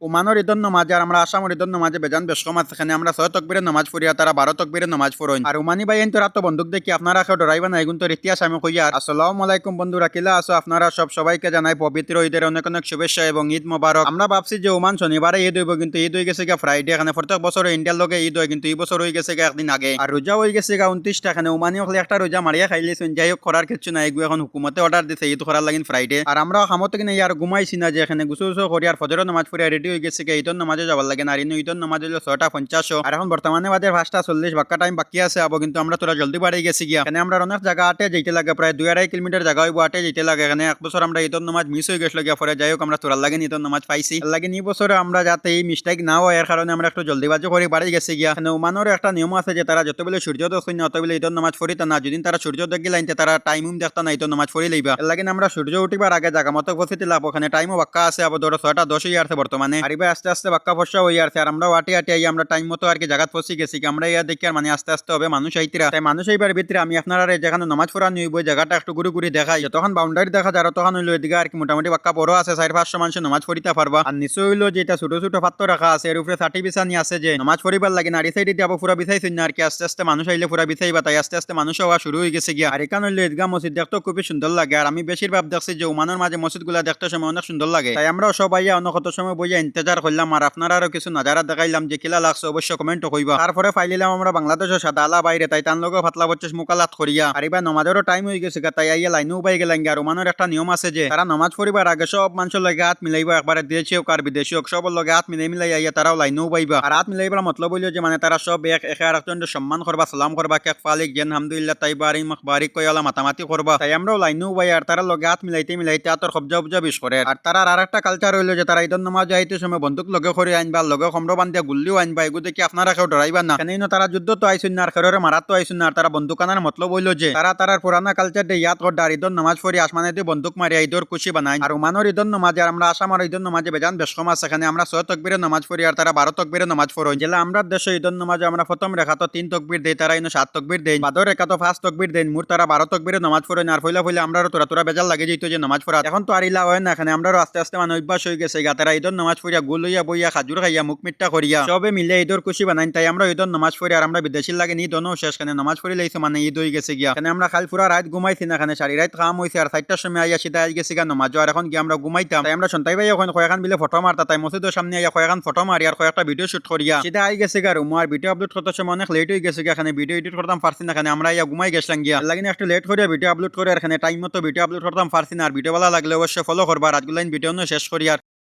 ওমানের ঈদের নামাজ আর আমরা আসামের ঈদের নামাজে বেজান বেশ কম আছে। এখানে আমরা 6 তকবীরের নামাজ পড়ি আর তারা 12 তকবীরের নামাজ পড়েন। আর ওমানি ভাই তো রাত বন্দুক দেখি আপনারা কেউ ডরাইবা না, এগুন তো ইতিহাস আমি কইয়া। আসসালামু আলাইকুম বন্ধুরা, কিলা আছো আপনারা সব? সবাইকে জানাই পবিত্র ঈদের অনেক অনেক শুভেচ্ছা এবং ঈদ মোবারক। আমরা ভাবছি যে ওমান শনিবারে ঈদ হইব, কিন্তু ঈদ হয়ে গেছে গা ফ্রাইডে। এখানে প্রত্যেক বছর ইন্ডিয়ার লগে ঈদ হয়, কিন্তু এই বছর হয়ে গেছে গা একদিন আগে। আর রোজা হয়ে গেছে গা 29টা। এখানে ওমানি হলে একটা রোজা মারিয়া খাইলেছেন। যাই হোক, করার কিছু নাই, এগুলো এখন হুকুমতে অর্ডার দিছে ঈদ করার লাগিন ফ্রাইডে। আর আমরা খামতে কিনা আর ঘুমাইছি না, যে এখানে গুছু গুছু করি আর ফজরের নামাজ পড়ে রেডি হয়ে গেছে গা ঈদের নামাজে যাবার লাগে। আর ইনু ঈদের নামাজ হলো 6:50। আর এখন বর্তমানে বাজে 5:40, বাক্কা টাইম বাকি আছে আবো, কিন্তু আমরা তোরা জলদি বাড়ি গেছি গিয়া। এখানে আমরা অনেক জায়গা আটে যেতে লাগে, প্রায় 2-2.5 কিলোমিটার জায়গা হইব আটে যেতে লাগে। এখানে এক বছর আমরা ঈদের নামাজ মিস হয়ে গেছিল গিয়া, পরে যাই হোক আমরা তোরার লাগে ঈদের নামাজ পাইছি। এর লাগে এই বছরে আমরা যাতে এই মিস্টেক না হয় এর কারণে আমরা একটু জলদিবাজি করে বাড়ি গেছি গিয়া। এখানে ওমানের একটা নিয়ম আছে যে তারা যতবেলে সূর্য দেখুন না অতবেলে ঈদের নামাজ পড়িতা না। যদি তারা সূর্য দেখি লাইনতে তারা টাইম দেখতা না ঈদের নামাজ পড়ি লইবা। এর লাগে আমরা সূর্য উঠিবার আগে জায়গা মতো বসিতে লাভ। ওখানে টাইমও বাক্কা আছে আবার ধরো 6:10 হয়ে আছে বর্তমানে। আর এবার আস্তে আস্তে বাক্কা ফসা হয়ে আছে। আর আমরা আটি আটি আই আমরা টাইম মতো আর কি জায়গা পৌঁছে গেছি। আমরা ইয়া দেখি আর মানে আস্তে আস্তে হবে মানুষ আইতিরা। তাই মানুষ এইবার ভিতরে আমি আপনারা যেখানে নামাজ পড়া নিব জায়গাটা একটু ঘুরে ঘুরে দেখাই। যতক্ষণ বাউন্ডারি দেখা যায় তখন হইলো এদিকে আর কি মোটামুটি বাক্কা বড় আছে, 400-500 মানুষ নামাজ পড়িতে পারবা। আর নিচে হইলো যেটা ছোট ছোট পাত্র রাখা আছে, এর উপরে 30 বিছানি আছে যে নামাজ পড়িবার লাগে না। আর এই সাইডে দিয়ে পুরা বিছাইছেন না আর কি। আস্তে আস্তে মানুষ আইলে পুরা বিছাইবা, তাই আস্তে আস্তে মানুষ হওয়া শুরু হয়ে গেছে গিয়া। আর এখানে হইলো ঈদগাহ মসজিদ, দেখতে খুবই সুন্দর লাগে। আর আমি বেশিরভাগ দেখছি যে ওমানের মাঝে মসজিদ গুলা দেখতে সময় অনেক সুন্দর লাগে। তাই আমরা সবাই অন্য কত সময় বইয়া ইন্তজার করলাম। আর আপনারা আরো কিছু নাজারা দেখাইলাম, যে কিলা লাগছে অবশ্য কমেন্ট কইবা। তারপরে ফাইলিলাম আমরা বাংলাদেশের সাদা আলা বাইরে, তাই তার লগে ফাতলা বচ্চে মুকালাত করিয়া। আর এবার নমাজেরও টাইম হয়ে গেছে, তাই আইয়া লাইনও পাই গেলাম। আর ওমানের একটা নিয়ম আছে যে তারা নামাজ পড়িবার আগে সব মানুষের লগে হাত মিলাইবা, একবারে দেশি হোক আর বিদেশি হোক সবার লগে হাত মিলাই আইয়া তারাও লাইনও পাইবা। আর হাত মিলাইবার মতলব হইলো যে মানে তারা সব একে আরেকজনের সম্মান করবা, সালাম করবা, কেক ফালিক জেন হামদুলিল্লাহ তাই বারি বারিক কয়ালা মাতামাতি করবা। তাই আমরাও লাইনও পাই। আর তারা লগে হাত মিলাইতে আতর খবজা উবজা বিষ করে। আর তারা আর একটা কালচার হইলো যে তারা ঈদের নামাজ আইতে সময় বন্দুক লগে করে আনবা, লগে খমর বান্ধিয়া গুল্লিও আনবা। এগুলো দেখি আপনারা কেউ ডরাইবা না। কেন তারা যুদ্ধ তো আইসুন না আর খেরোরে মারাত তো আইসুন না। আর তারা বন্দুক আনার মতলব হইলো যে তারা পুরানা কালচার দিয়ে ইয়াদ করতে আর ঈদের নামাজ পড়ি আসমানে দিয়ে বন্দুক মারিয়া ঈদের খুশি বানায়। আর ওমানের ঈদের নামাজে আর আমরা আসামের ঈদের নামাজে বেজান বেশ কম আছে। এখানে আমরা 6 তকবীরের নামাজ পড়ি আর তারা 12 তকবীরের নামাজ পড়ে। জেলা আমরা দেশে ঈদের নামাজে আমরা প্রথম রেখা তো 3 তকবীর দেই, তারা ইনো 7 তকবীর দেই, বাদর রেখা তো 5 তকবীর দেন, মোট তারা 12 তকবীরের নামাজ পড়ে। আর ফইলা আমরা তোরা বেজাল লাগে যেত যে নামাজ পড়া। এখন তো আর ইলা হয় না। এখানে আমরা আস্তে আস্তে মানে অভ্যাস হয়ে গেছে গা। তারা ঈদের নামাজ পড়িয়া গোল হইয়া বইয়া খাজুর খাইয়া মুখ মিঠা করিয়া সবে মিলে ঈদের খুশি বানাই। তাই আমরা ঈদের নামাজ পড়ি আর আমরা বিদেশির লাগে ঈদ অন্য শেষ। এখানে নামাজ পড়ি লাইছে মানে ঈদ হয়ে গেছে গিয়া। এখানে আমরা কাল পুরা রাত ঘুমাইছি না, এখানে সারি রাত কাম হয়েছে। আর 4টার সময় আইয়া সিধা আই গেছি গা নামাজ। আর এখন গিয়ে আমরা ঘুমাইতাম। তাই আমরা সন্তাই ভাই ওখানে কয়েকখান বিলে ফটো মারতা, তাই মসজিদের সামনে আইয়া কয়েকখান ফটো মারি আর কয়েকটা ভিডিও শুট করিয়া সিধা আই গেছে গা রুম। আর ভিডিও আপলোড করতে সময় অনেক লেট হয়ে গেছে গা। এখানে ভিডিও এডিট করতাম পারছি না, এখানে আমরা আইয়া ঘুমাই গেছিলাম গিয়া। লাগিনে একটু লেট করিয়া ভিডিও আপলোড করে এখানে টাইম মতো ভিডিও আপলোড করতাম পারছি না। আর ভিডিও ভালো লাগলে অবশ্যই ফলো করবা। রাতগুলাইন ভিডিও শেষ করি আর